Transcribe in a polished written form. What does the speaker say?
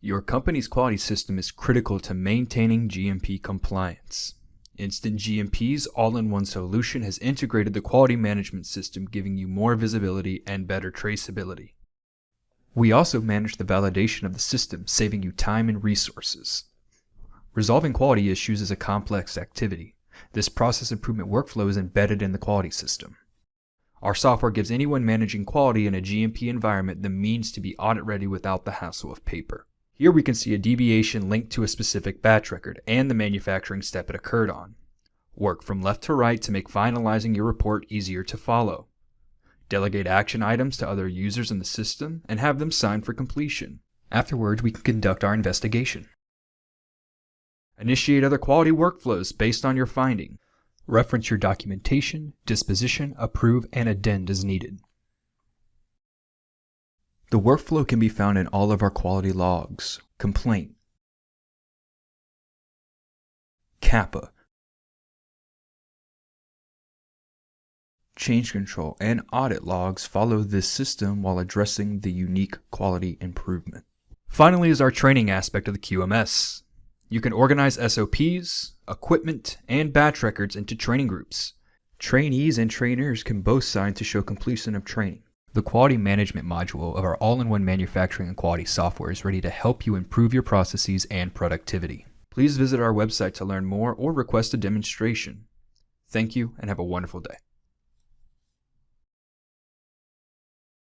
Your company's quality system is critical to maintaining GMP compliance. InstantGMP's all-in-one solution has integrated the quality management system, giving you more visibility and better traceability. We also manage the validation of the system, saving you time and resources. Resolving quality issues is a complex activity. This process improvement workflow is embedded in the quality system. Our software gives anyone managing quality in a GMP environment the means to be audit-ready without the hassle of paper. Here we can see a deviation linked to a specific batch record and the manufacturing step it occurred on. Work from left to right to make finalizing your report easier to follow. Delegate action items to other users in the system and have them sign for completion. Afterwards, we can conduct our investigation. Initiate other quality workflows based on your finding. Reference your documentation, disposition, approve, and addend as needed. The workflow can be found in all of our quality logs, complaint, CAPA, change control, and audit logs follow this system while addressing the unique quality improvement. Finally is our training aspect of the QMS. You can organize SOPs, equipment, and batch records into training groups. Trainees and trainers can both sign to show completion of training. The quality management module of our all-in-one manufacturing and quality software is ready to help you improve your processes and productivity. Please visit our website to learn more or request a demonstration. Thank you and have a wonderful day.